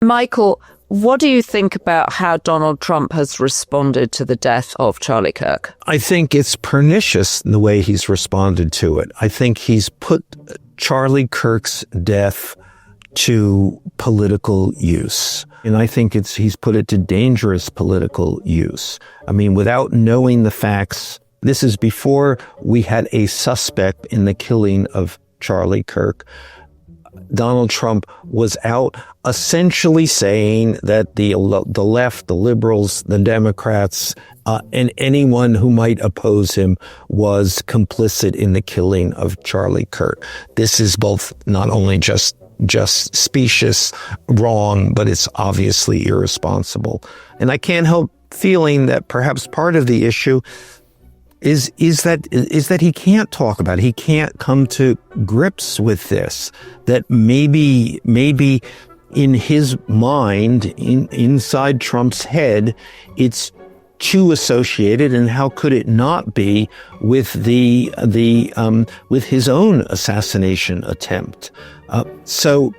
Michael, what do you think about how Donald Trump has responded to the death of Charlie Kirk? I think it's pernicious in the way he's responded to it. I think he's put Charlie Kirk's death to political use. And I think he's put it to dangerous political use. I mean, without knowing the facts, this is before we had a suspect in the killing of Charlie Kirk. Donald Trump was out essentially saying that the left, the liberals, the Democrats, and anyone who might oppose him was complicit in the killing of Charlie Kirk. This is both not only just specious, wrong, but it's obviously irresponsible. And I can't help feeling that perhaps part of the issue is that he can't talk about it. He can't come to grips with this, that maybe in his mind, inside Trump's head, it's too associated, and how could it not be with with his own assassination attempt? So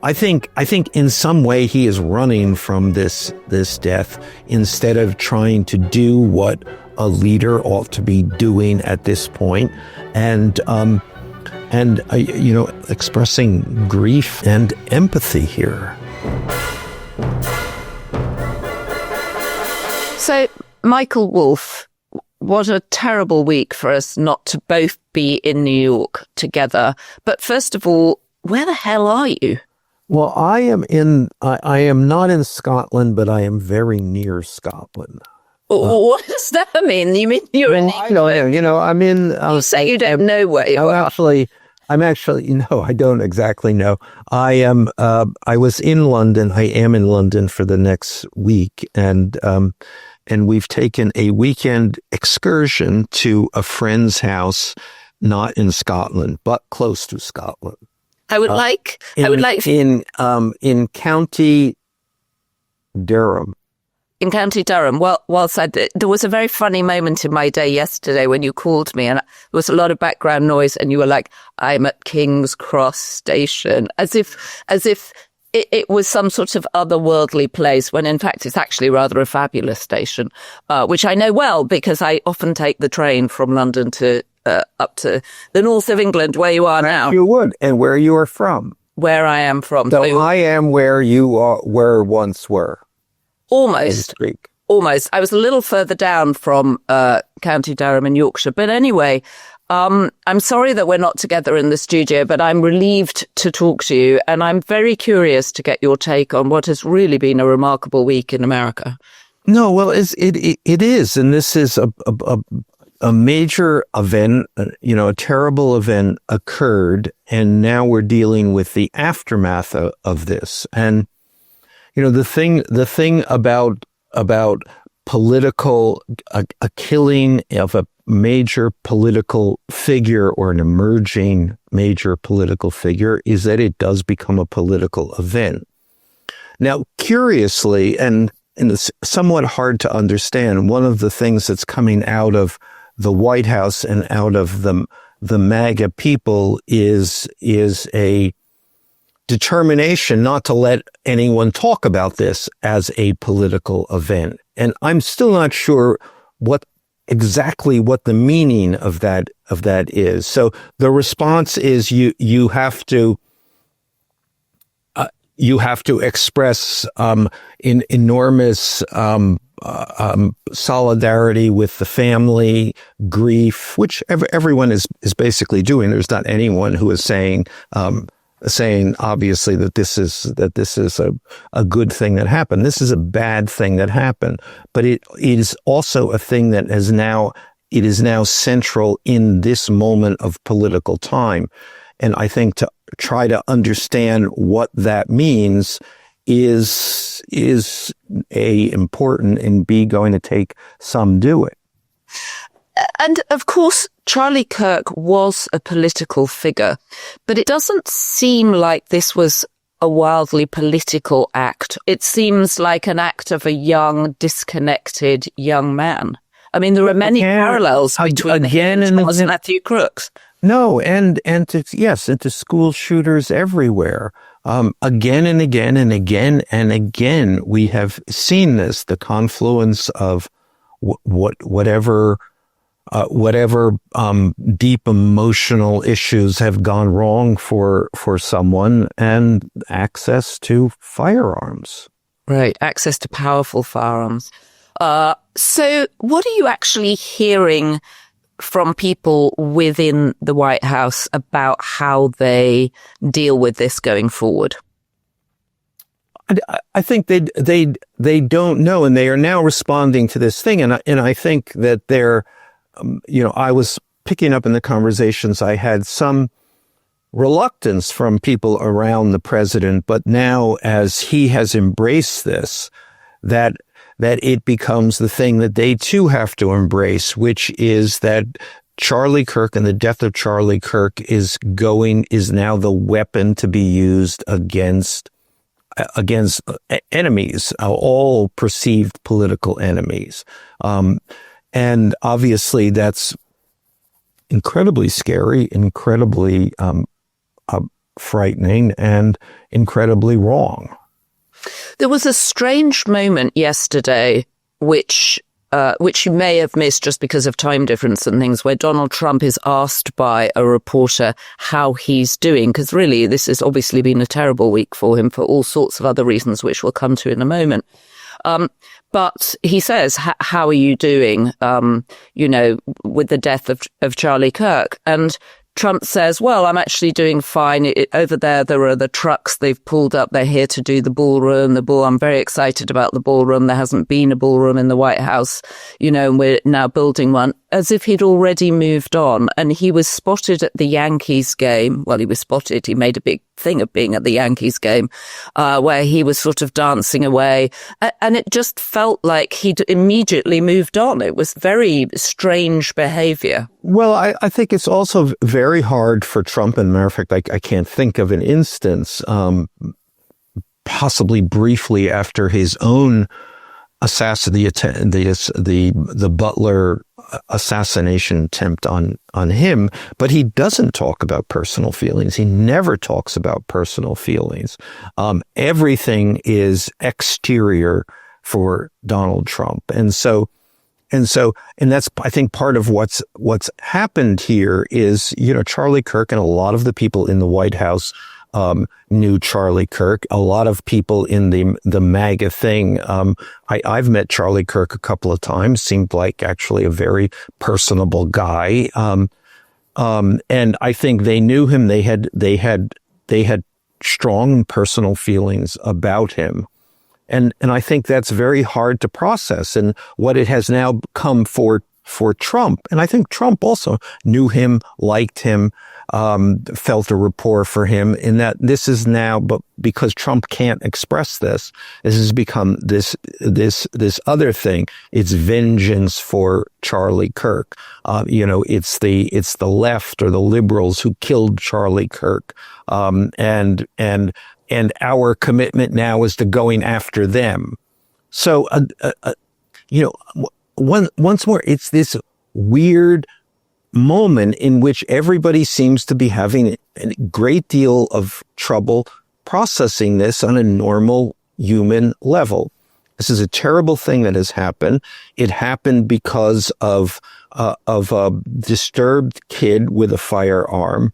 I think in some way he is running from this death instead of trying to do what a leader ought to be doing at this point, and expressing grief and empathy here. So, Michael Wolff, what a terrible week for us not to both be in New York together. But first of all, where the hell are you? Well, I am not in Scotland, but I am very near Scotland. What does that mean? You mean you're in England? I know. I'm in. You say you don't know where you are. I'm actually. I don't exactly know. I am. I was in London. I am in London for the next week, and we've taken a weekend excursion to a friend's house, not in Scotland, but close to Scotland. I would like in County Durham. In County Durham. Well said. There was a very funny moment in my day yesterday when you called me, and there was a lot of background noise, and you were like, "I'm at King's Cross Station," as if it was some sort of otherworldly place, when in fact it's actually rather a fabulous station, which I know well because I often take the train from London to up to the north of England, where you are now. You would, and where you are from. Where I am from. So I am where you once were. Almost. I was a little further down from County Durham in Yorkshire. But anyway, I'm sorry that we're not together in the studio, but I'm relieved to talk to you. And I'm very curious to get your take on what has really been a remarkable week in America. No, well, it is. And this is a major event, a terrible event occurred. And now we're dealing with the aftermath of this. And the thing about political, a killing of a major political figure or an emerging major political figure is that it does become a political event. Now, curiously, and it's somewhat hard to understand, one of the things that's coming out of the White House and out of the MAGA people is a determination not to let anyone talk about this as a political event. And I'm still not sure exactly what the meaning of that is. So the response is you have to express enormous solidarity with the family, grief, which everyone is basically doing. There's not anyone who is saying obviously that this is a good thing that happened. This is a bad thing that happened, but it is also a thing that is now central in this moment of political time. And I think to try to understand what that means is A, important, and B, going to take some doing. And of course, Charlie Kirk was a political figure, but it doesn't seem like this was a wildly political act. It seems like an act of a young, disconnected young man. I mean, there are many parallels between him and Matthew Crooks. No, and to school shooters everywhere. Again and again and again and again, we have seen this, the confluence of whatever deep emotional issues have gone wrong for someone, and access to firearms. Right, access to powerful firearms. So what are you actually hearing from people within the White House about how they deal with this going forward? I think they don't know, and they are now responding to this thing. And I think that they're, I was picking up in the conversations I had some reluctance from people around the president, but now as he has embraced this, that it becomes the thing that they too have to embrace, which is that Charlie Kirk and the death of Charlie Kirk is now the weapon to be used against enemies, all perceived political enemies. And obviously that's incredibly scary, incredibly frightening, and incredibly wrong. There was a strange moment yesterday, which you may have missed just because of time difference and things, where Donald Trump is asked by a reporter how he's doing, because really this has obviously been a terrible week for him for all sorts of other reasons, which we'll come to in a moment. But he says, how are you doing, with the death of Charlie Kirk? And Trump says, well, I'm actually doing fine. Over there are the trucks they've pulled up. They're here to do the ballroom. I'm very excited about the ballroom. There hasn't been a ballroom in the White House, and we're now building one, as if he'd already moved on. And he was spotted at the Yankees game. Well, he was spotted. He made a big thing of being at the Yankees game, where he was sort of dancing away. And it just felt like he'd immediately moved on. It was very strange behavior. Well, I think it's also very hard for Trump. And matter of fact, I can't think of an instance, possibly briefly after his own assassination, the Butler assassination attempt on him, but he doesn't talk about personal feelings. He never talks about personal feelings. Everything is exterior for Donald Trump. And that's, I think, part of what's happened here is, Charlie Kirk and a lot of the people in the White House knew Charlie Kirk. A lot of people in the MAGA thing. I've met Charlie Kirk a couple of times. Seemed like actually a very personable guy. And I think they knew him. They had strong personal feelings about him. And I think that's very hard to process. And what it has now come for Trump, and I think Trump also knew him, liked him, felt a rapport for him, in that this is now, but because Trump can't express this has become this other thing. It's vengeance for Charlie Kirk. It's the left or the liberals who killed Charlie Kirk. And our commitment now is to going after them. So, once more, it's this weird moment in which everybody seems to be having a great deal of trouble processing this on a normal human level. This is a terrible thing that has happened. It happened because of a disturbed kid with a firearm.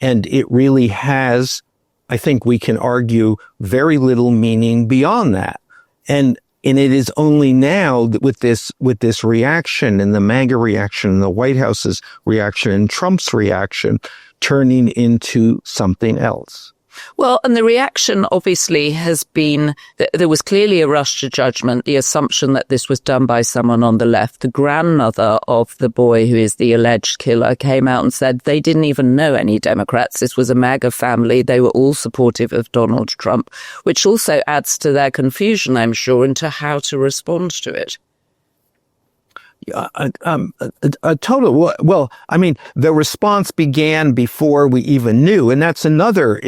And it really has, I think we can argue, very little meaning beyond that. And it is only now that with this reaction, and the MAGA reaction, and the White House's reaction, and Trump's reaction, turning into something else. Well, and the reaction obviously has been that there was clearly a rush to judgment, the assumption that this was done by someone on the left. The grandmother of the boy who is the alleged killer came out and said they didn't even know any Democrats. This was a MAGA family. They were all supportive of Donald Trump, which also adds to their confusion, I'm sure, into how to respond to it. Total. Well, I mean, the response began before we even knew, and that's another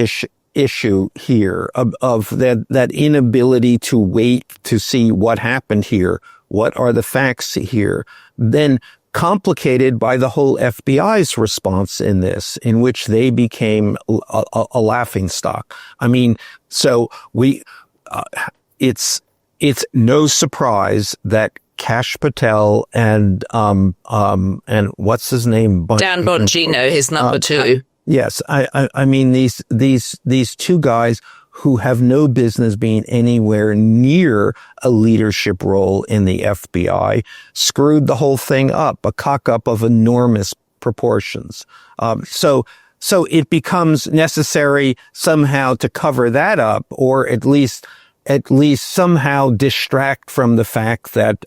issue here of that inability to wait to see what happened here. What are the facts here? Then complicated by the whole FBI's response in this, in which they became a laughingstock. I mean, so it's no surprise that Kash Patel and what's his name? Dan Bongino, his number two. Yes. I mean, these two guys who have no business being anywhere near a leadership role in the FBI screwed the whole thing up, a cock up of enormous proportions. So it becomes necessary somehow to cover that up, or at least somehow distract from the fact that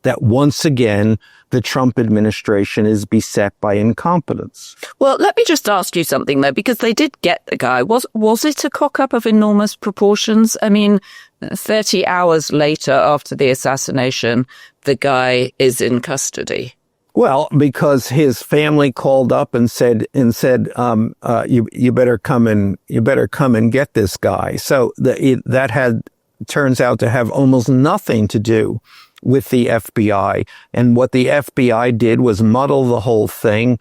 that once again the Trump administration is beset by incompetence. Well, let me just ask you something though, because they did get the guy. Was it a cock-up of enormous proportions? I mean, 30 hours later after the assassination, the guy is in custody. Well, because his family called up and said, you better come and get this guy. So that turns out to have almost nothing to do with the FBI. And what the FBI did was muddle the whole thing,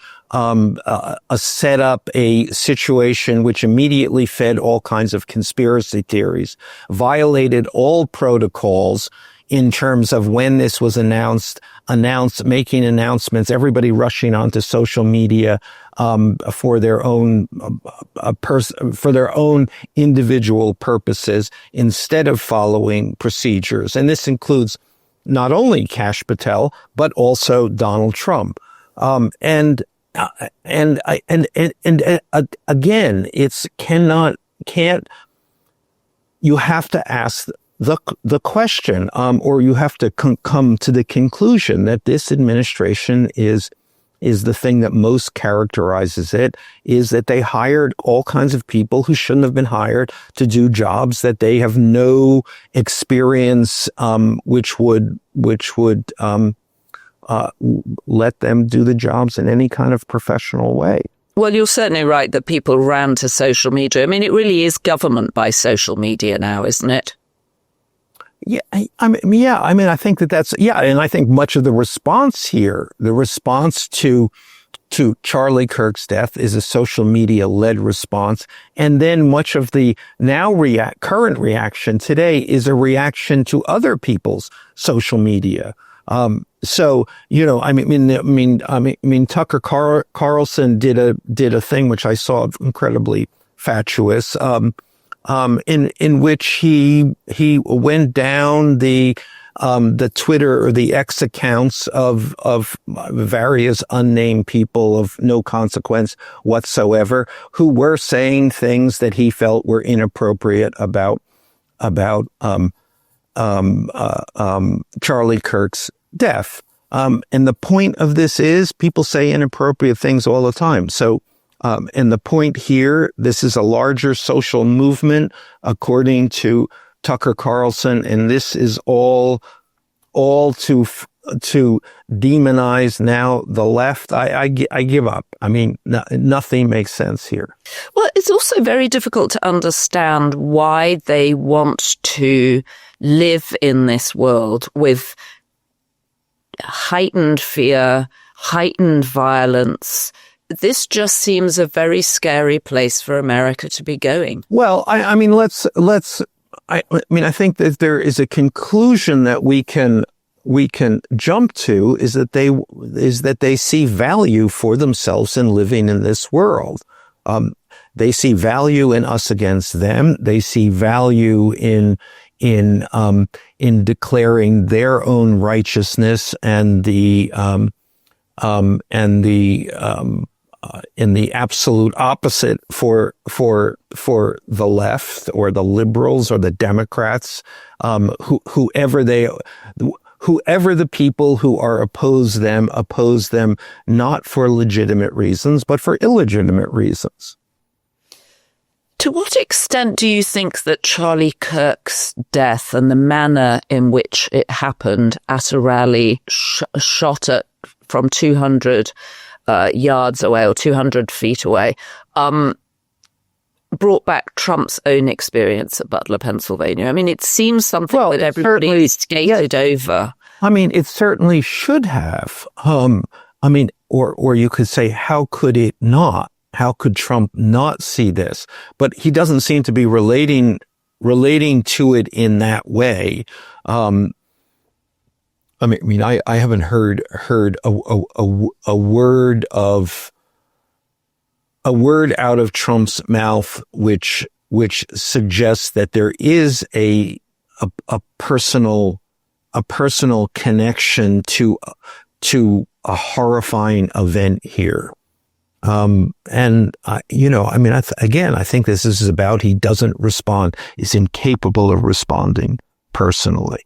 set up a situation which immediately fed all kinds of conspiracy theories, violated all protocols in terms of when this was announced, making announcements, everybody rushing onto social media, for their own individual purposes instead of following procedures. And this includes not only Kash Patel, but also Donald Trump. Again, you have to ask the question, or you have to come to the conclusion that this administration is the thing that most characterizes it, is that they hired all kinds of people who shouldn't have been hired to do jobs that they have no experience, which would let them do the jobs in any kind of professional way. Well, you're certainly right that people ran to social media. I mean, it really is government by social media now, isn't it? Yeah, I mean, I think that's, and I think much of the response here, the response to Charlie Kirk's death is a social media led response. And then much of the current reaction today is a reaction to other people's social media. So, I mean, Tucker Carlson did a thing which I saw incredibly fatuous, in which he went down the Twitter or the X accounts of various unnamed people of no consequence whatsoever who were saying things that he felt were inappropriate about Charlie Kirk's death. And the point of this is people say inappropriate things all the time. So, and the point here, this is a larger social movement, according to Tucker Carlson, and this is all to demonize now the left. I give up. I mean, nothing makes sense here. Well, it's also very difficult to understand why they want to live in this world with heightened fear, heightened violence. This just seems a very scary place for America to be going. Well, I mean, I think that there is a conclusion that we can jump to is that they see value for themselves in living in this world. They see value in us against them. They see value in declaring their own righteousness and the absolute opposite for the left or the liberals or the Democrats, whoever the people who are oppose them not for legitimate reasons, but for illegitimate reasons. To what extent do you think that Charlie Kirk's death and the manner in which it happened at a rally shot at from 200 yards away or 200 feet away, brought back Trump's own experience at Butler, Pennsylvania? I mean, it seems something that everybody skated over. I mean, it certainly should have. I mean, or you could say, how could it not? How could Trump not see this? But he doesn't seem to be relating to it in that way. I haven't heard a word out of Trump's mouth which suggests that there is a personal connection to a horrifying event here. I think this is about, he doesn't respond, is incapable of responding personally.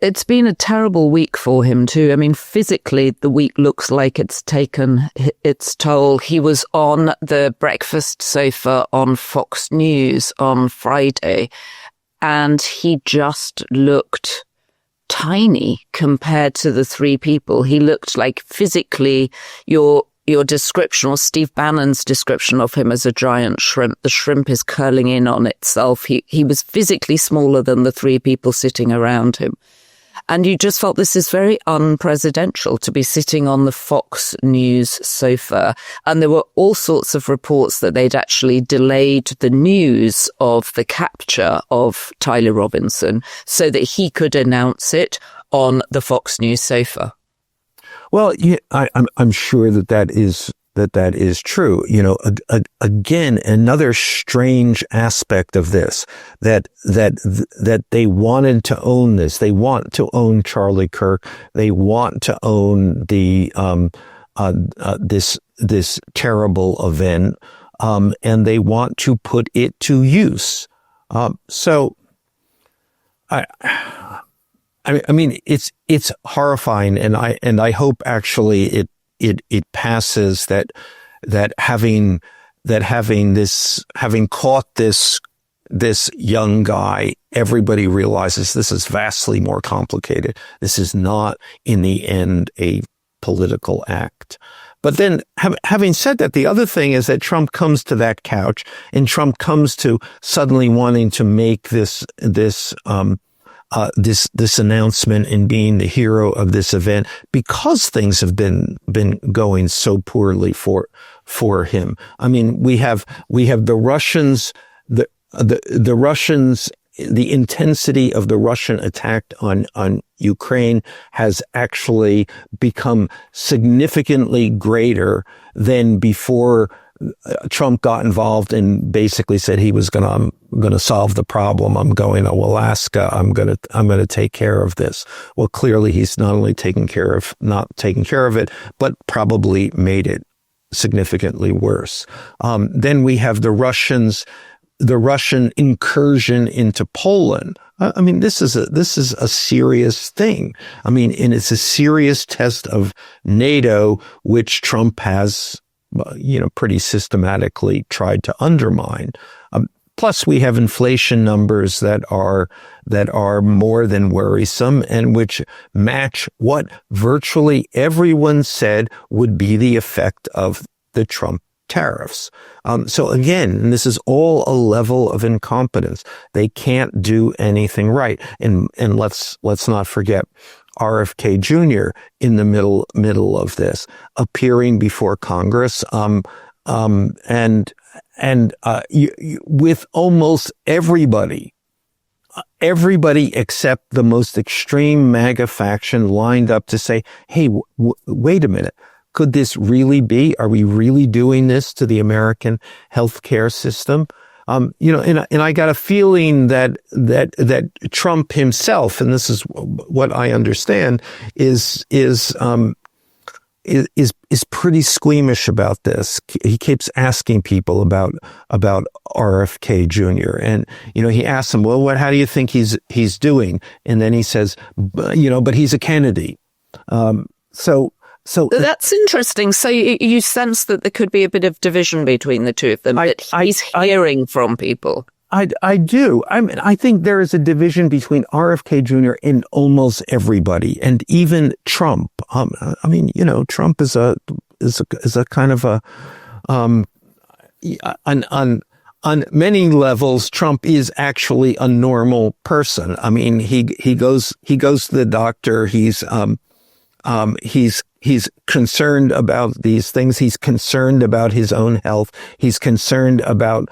It's been a terrible week for him too. I mean, physically, the week looks like it's taken its toll. He was on the breakfast sofa on Fox News on Friday, and he just looked tiny compared to the three people. He looked like, physically, your description, or Steve Bannon's description of him as a giant shrimp. The shrimp is curling in on itself. He was physically smaller than the three people sitting around him. And you just felt this is very unpresidential to be sitting on the Fox News sofa. And there were all sorts of reports that they'd actually delayed the news of the capture of Tyler Robinson so that he could announce it on the Fox News sofa. Well, yeah, I'm sure that is true. Again, another strange aspect of this, that they wanted to own this. They want to own Charlie Kirk. They want to own the this terrible event, and they want to put it to use. I mean, it's horrifying, and I hope actually it passes, that having caught this young guy, everybody realizes this is vastly more complicated. This is not in the end a political act. But then, having said that, the other thing is that Trump comes to that couch, and Trump comes to suddenly wanting to make this announcement and being the hero of this event because things have been going so poorly for him. I mean, we have the Russians, the Russians, the intensity of the Russian attack on Ukraine has actually become significantly greater than before Trump got involved and basically said he was going to solve the problem. I'm going to Alaska. I'm going to take care of this. Well, clearly he's not only not taking care of it, but probably made it significantly worse. Then we have the Russian incursion into Poland. I mean, this is a serious thing. I mean, and it's a serious test of NATO, which Trump has pretty systematically tried to undermine. Plus, we have inflation numbers that are more than worrisome, and which match what virtually everyone said would be the effect of the Trump tariffs. So again, this is all a level of incompetence. They can't do anything right. And let's not forget RFK Jr. in the middle of this, appearing before Congress, with almost everybody except the most extreme MAGA faction lined up to say, hey, wait a minute. Could this really be? Are we really doing this to the American healthcare system? And I got a feeling that Trump himself, and this is what I understand, is pretty squeamish about this. He keeps asking people about RFK Jr. And, he asks him, well, how do you think he's doing? And then he says, but he's a Kennedy. So that's interesting. So you sense that there could be a bit of division between the two of them, that he's hearing from people. I do. I think there is a division between RFK Jr. and almost everybody, and even Trump. Trump is a kind of an on many levels, Trump is actually a normal person. I mean, he goes to the doctor. He's concerned about these things. He's concerned about his own health. He's concerned about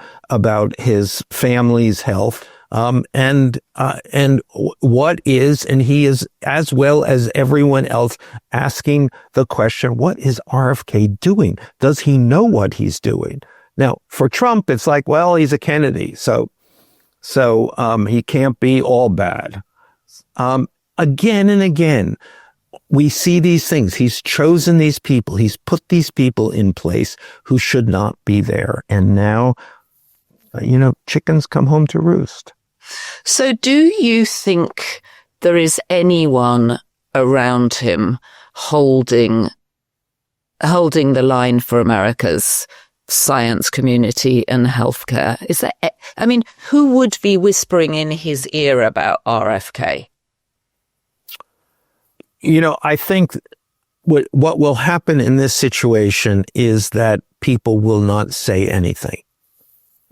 his family's health. And he is, as well as everyone else, asking the question, what is RFK doing? Does he know what he's doing? Now, for Trump, it's like, well, he's a Kennedy, so he can't be all bad. Again and again, we see these things. He's chosen these people. He's put these people in place who should not be there. And now, chickens come home to roost. So do you think there is anyone around him holding the line for America's science community and healthcare? Who would be whispering in his ear about RFK? I think what will happen in this situation is that people will not say anything.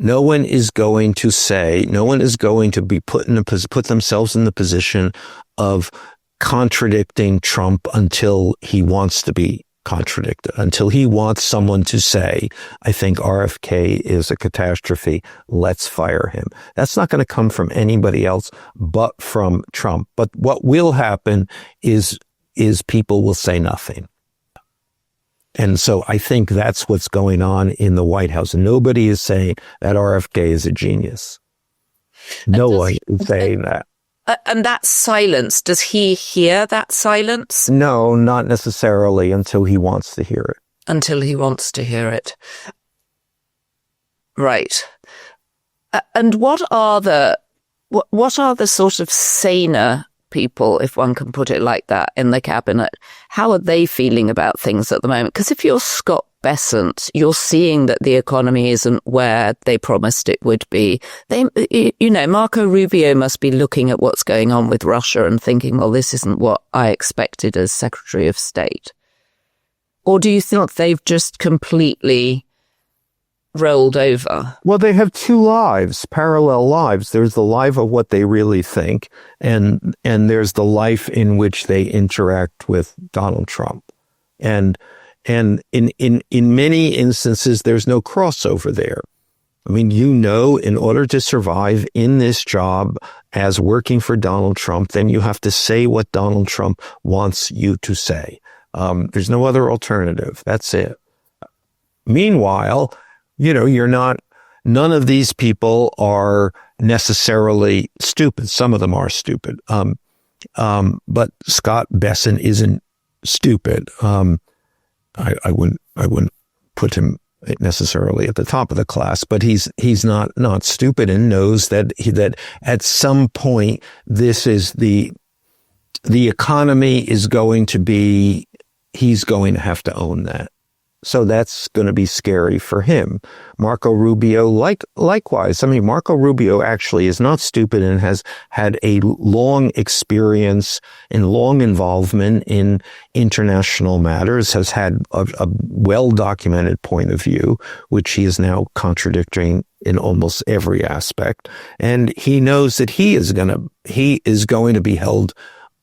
No one is going to be put themselves in the position of contradicting Trump until he wants to be contradicted, until he wants someone to say, I think RFK is a catastrophe, let's fire him. That's not going to come from anybody else but from Trump. But what will happen is people will say nothing. And so I think that's what's going on in the White House. Nobody is saying that RFK is a genius. No one is saying that. And that silence, does he hear that silence? No, not necessarily until he wants to hear it. Until he wants to hear it. Right. And what are the sort of saner people, if one can put it like that, in the cabinet? How are they feeling about things at the moment? Because if you're Scott Bessent, you're seeing that the economy isn't where they promised it would be. Marco Rubio must be looking at what's going on with Russia and thinking, well, this isn't what I expected as Secretary of State. Or do you think they've just completely rolled over? Well, they have two lives, parallel lives. There's the life of what they really think, and there's the life in which they interact with Donald Trump. And in many instances, there's no crossover there. I mean, in order to survive in this job as working for Donald Trump, then you have to say what Donald Trump wants you to say. There's no other alternative. That's it. Meanwhile, none of these people are necessarily stupid. Some of them are stupid. But Scott Bessent isn't stupid. I wouldn't put him necessarily at the top of the class, but he's not stupid and knows that at some point this is the economy is going to be, he's going to have to own that. So that's going to be scary for him. Marco Rubio, likewise. I mean, Marco Rubio actually is not stupid and has had a long experience and long involvement in international matters, has had a well-documented point of view, which he is now contradicting in almost every aspect. And he knows that he is going to be held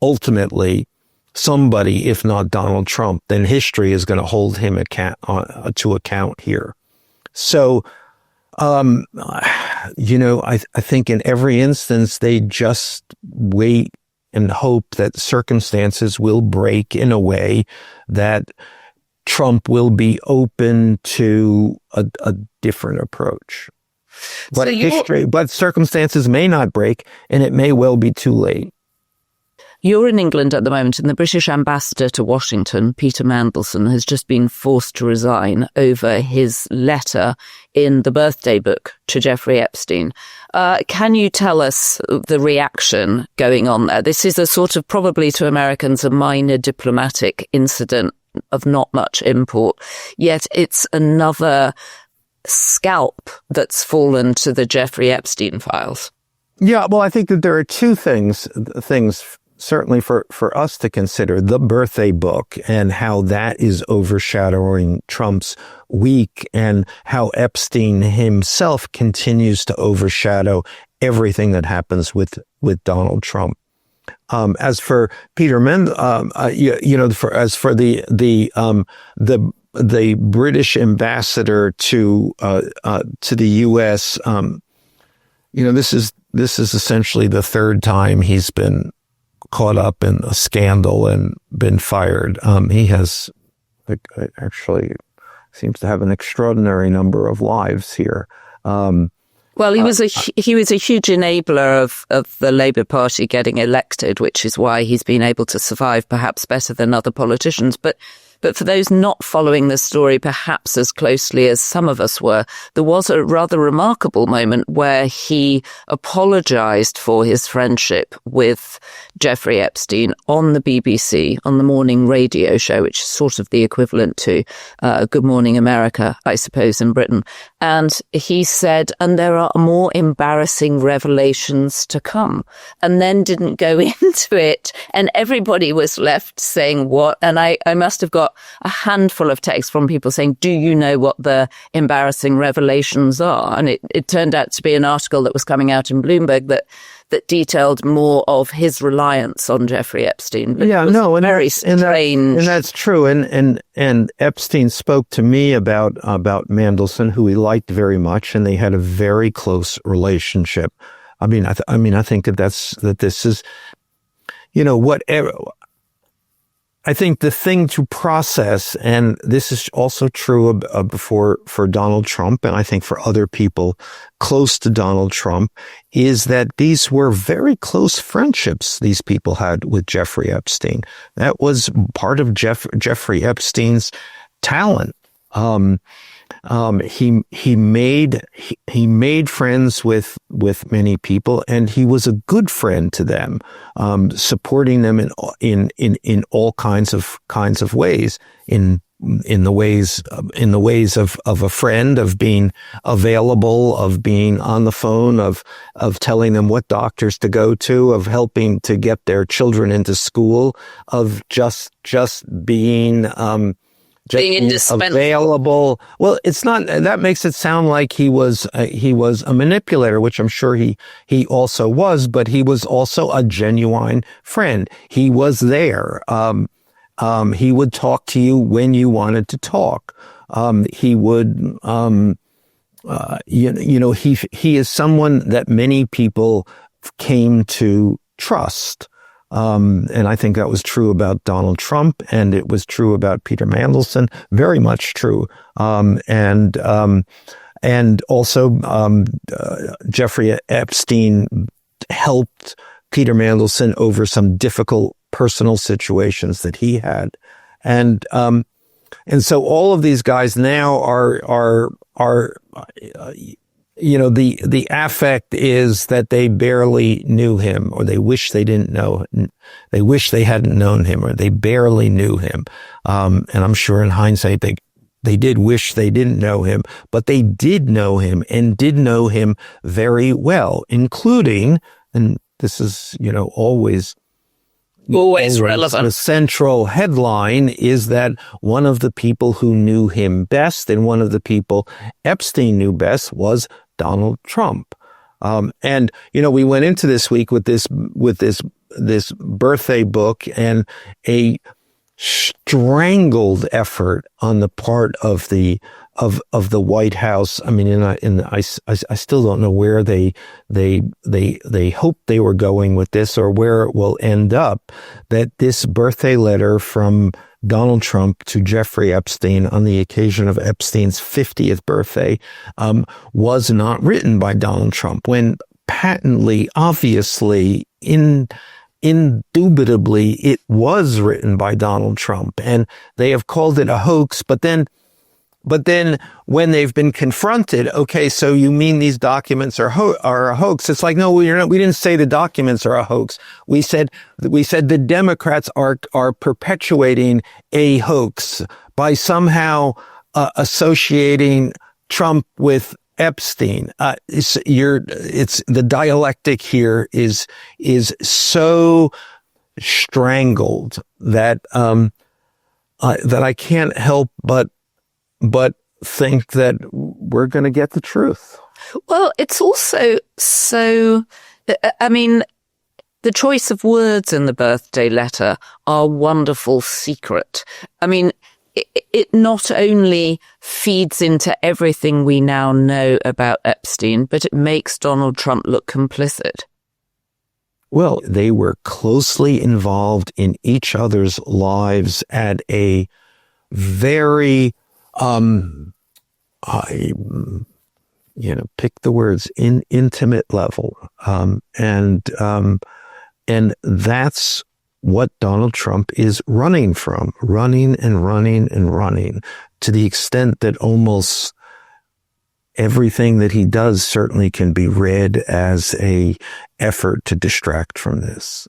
ultimately, somebody, if not Donald Trump, then history is going to hold him to account here. So, I think in every instance, they just wait and hope that circumstances will break in a way that Trump will be open to a different approach. But circumstances may not break, and it may well be too late. You're in England at the moment, and the British ambassador to Washington, Peter Mandelson, has just been forced to resign over his letter in the birthday book to Jeffrey Epstein. Can you tell us the reaction going on there? This is a sort of, probably to Americans, a minor diplomatic incident of not much import, yet it's another scalp that's fallen to the Jeffrey Epstein files. Yeah, well, I think that there are two things certainly for us to consider the birthday book and how that is overshadowing Trump's week, and how Epstein himself continues to overshadow everything that happens with Donald Trump. As for Peter as for the British ambassador to the U.S., this is essentially the third time he's been caught up in a scandal and been fired. He has actually seems to have an extraordinary number of lives here. Well, he was a huge enabler of the Labour Party getting elected, which is why he's been able to survive perhaps better than other politicians. But for those not following the story perhaps as closely as some of us were, there was a rather remarkable moment where he apologized for his friendship with Jeffrey Epstein on the BBC, on the morning radio show, which is sort of the equivalent to Good Morning America, I suppose, in Britain. And he said, and there are more embarrassing revelations to come, and then didn't go into it. And everybody was left saying, what? And I must have got a handful of texts from people saying, do you know what the embarrassing revelations are? And it turned out to be an article that was coming out in Bloomberg that detailed more of his reliance on Jeffrey Epstein. Very strange. And that's true. And Epstein spoke to me about Mandelson, who he liked very much, and they had a very close relationship. I think that this is, whatever. I think the thing to process, and this is also true for Donald Trump, and I think for other people close to Donald Trump, is that these were very close friendships these people had with Jeffrey Epstein. That was part of Jeffrey Epstein's talent. He made friends with many people, and he was a good friend to them, supporting them in all kinds of ways, in the ways of a friend, of being available, of being on the phone, of telling them what doctors to go to, of helping to get their children into school, of just being available. Well, it's not, that makes it sound like he was a manipulator, which I'm sure he also was, but he was also a genuine friend. He was there. He would talk to you when you wanted to talk. He would, he is someone that many people came to trust. And I think that was true about Donald Trump, and it was true about Peter Mandelson, very much true. And also, Jeffrey Epstein helped Peter Mandelson over some difficult personal situations that he had. And so all of these guys now are the affect is that they barely knew him, or they wish they didn't know. They wish they hadn't known him, or they barely knew him. And I'm sure in hindsight, they did wish they didn't know him, but they did know him, and did know him very well, including, and this is, always relevant. The central headline is that one of the people who knew him best, and one of the people Epstein knew best, was Donald Trump. And we went into this week with this birthday book, and a strangled effort on the part of the White House. I mean, I still don't know where they hope they were going with this, or where it will end up, that this birthday letter from Donald Trump to Jeffrey Epstein on the occasion of Epstein's 50th birthday was not written by Donald Trump, when patently, obviously, indubitably, it was written by Donald Trump. And they have called it a hoax, but then when they've been confronted, okay, so you mean these documents are a hoax? It's like, no, we didn't say the documents are a hoax. We said the Democrats are perpetuating a hoax by somehow associating Trump with Epstein. It's the dialectic here is so strangled that that I can't help but think that we're going to get the truth. Well, it's also so, I mean, the choice of words in the birthday letter are a wonderful secret. I mean, it not only feeds into everything we now know about Epstein, but it makes Donald Trump look complicit. Well, they were closely involved in each other's lives at a very, pick the words, intimate level. And that's what Donald Trump is running from, running to the extent that almost everything that he does certainly can be read as a effort to distract from this.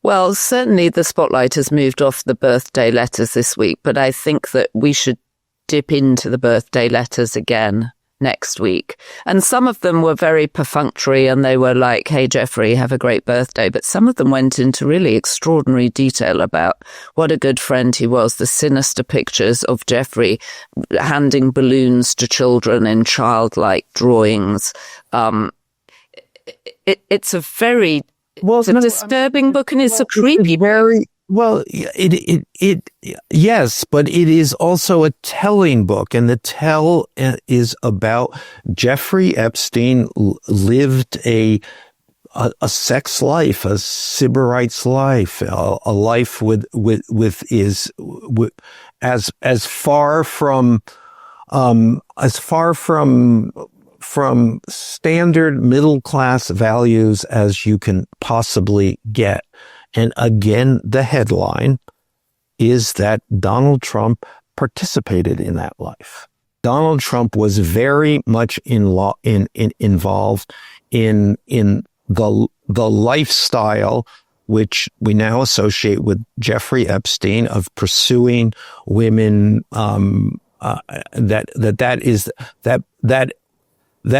Well, certainly the spotlight has moved off the birthday letters this week, but I think that we should dip into the birthday letters again next week. And some of them were very perfunctory and they were like, hey, Jeffrey, have a great birthday. But some of them went into really extraordinary detail about what a good friend he was, the sinister pictures of Jeffrey handing balloons to children in childlike drawings. It's a very disturbing book, and it's a creepy book. Well, yes, but it is also a telling book, and the tell is about Jeffrey Epstein lived a sex life, a sybarite's life, a life as far from standard middle class values as you can possibly get. And again, the headline is that Donald Trump participated in that life. Donald Trump was very much involved in the lifestyle which we now associate with Jeffrey Epstein of pursuing women. That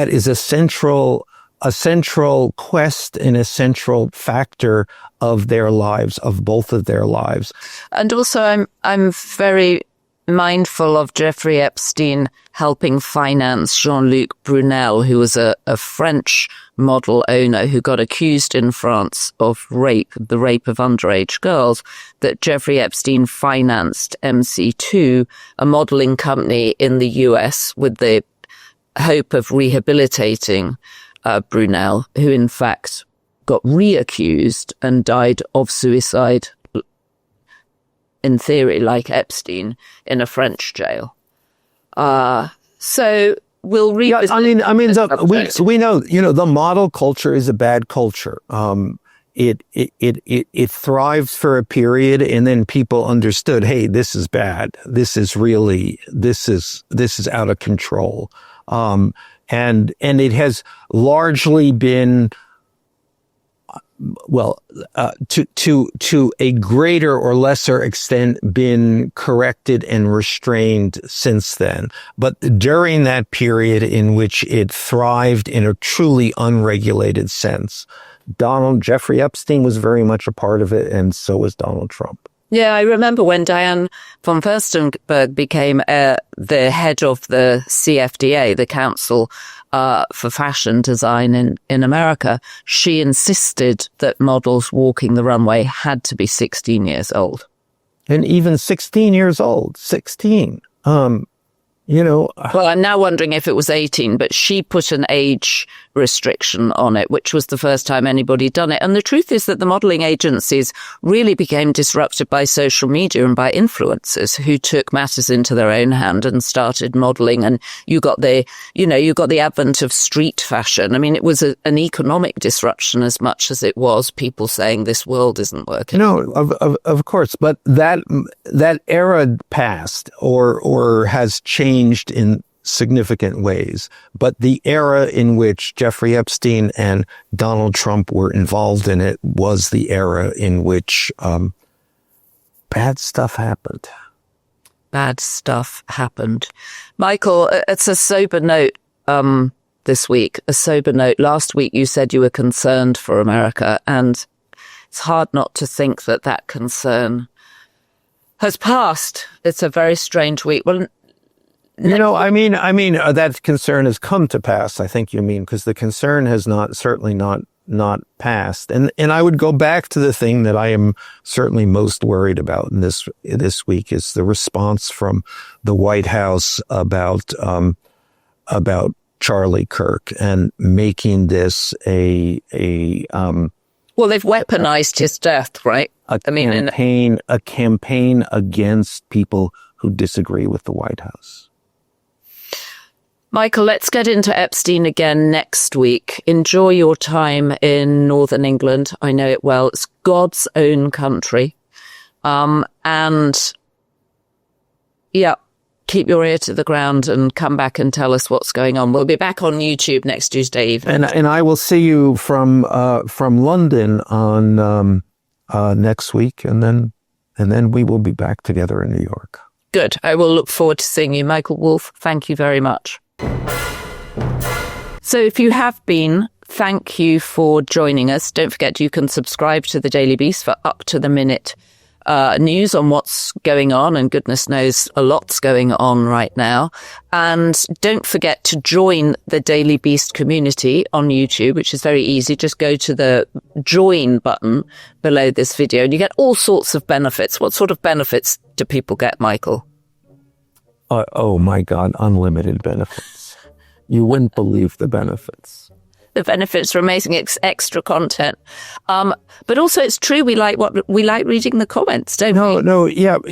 is a central quest and a central factor of their lives, of both of their lives. And also I'm very mindful of Jeffrey Epstein helping finance Jean-Luc Brunel, who was a French model owner who got accused in France of the rape of underage girls, that Jeffrey Epstein financed MC2, a modeling company in the US, with the hope of rehabilitating Brunel, who in fact got reaccused and died of suicide, in theory, like Epstein, in a French jail. So we'll revisit. Yeah, we know, the model culture is a bad culture. It thrived for a period, and then people understood, hey, this is bad. This is out of control. And it has largely been, to a greater or lesser extent, been corrected and restrained since then. But during that period in which it thrived in a truly unregulated sense, Jeffrey Epstein was very much a part of it, and so was Donald Trump. Yeah, I remember when Diane von Furstenberg became the head of the CFDA, the Council for Fashion Design in America, she insisted that models walking the runway had to be 16 years old. And even 16 years old, 16. Well, I'm now wondering if it was 18, but she put an age restriction on it, which was the first time anybody done it. And the truth is that the modeling agencies really became disrupted by social media and by influencers who took matters into their own hand and started modeling. And you got the advent of street fashion. I mean, it was an economic disruption as much as it was people saying this world isn't working. No, of course, but that era passed or has changed in significant ways. But the era in which Jeffrey Epstein and Donald Trump were involved in it was the era in which bad stuff happened. Bad stuff happened. Michael, it's a sober note this week, a sober note. Last week you said you were concerned for America, and it's hard not to think that concern has passed. It's a very strange week. Well, that concern has come to pass. I think you mean, because the concern has certainly not passed. And I would go back to the thing that I am certainly most worried about in this week is the response from the White House about Charlie Kirk and making this a well, they've weaponized his death, right? A campaign against people who disagree with the White House. Michael, let's get into Epstein again next week. Enjoy your time in Northern England. I know it well. It's God's own country. Keep your ear to the ground and come back and tell us what's going on. We'll be back on YouTube next Tuesday evening. And I will see you from London on next week, and then we will be back together in New York. Good. I will look forward to seeing you. Michael Wolff, thank you very much. So if you have been, thank you for joining us. Don't forget you can subscribe to the Daily Beast for up-to-the-minute news on what's going on, and goodness knows a lot's going on right now. And don't forget to join the Daily Beast community on YouTube, which is very easy. Just go to the join button below this video and you get all sorts of benefits. What sort of benefits do people get, Michael? Oh my God, unlimited benefits. You wouldn't believe the benefits. The benefits are amazing. It's extra content. But also it's true. We like reading the comments, don't we?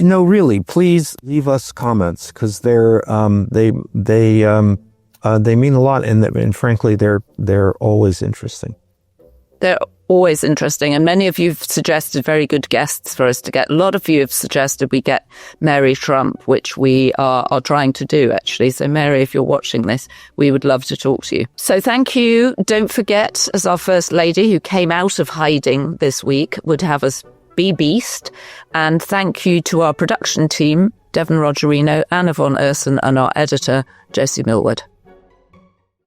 No, really. Please leave us comments, because they mean a lot, and frankly, they're always interesting. They're always interesting. And many of you have suggested very good guests for us to get. A lot of you have suggested we get Mary Trump, which we are trying to do, actually. So, Mary, if you're watching this, we would love to talk to you. So thank you. Don't forget, as our First Lady, who came out of hiding this week, would have us be beast. And thank you to our production team, Devon Rogerino, Anna von Ursen, and our editor, Josie Millward.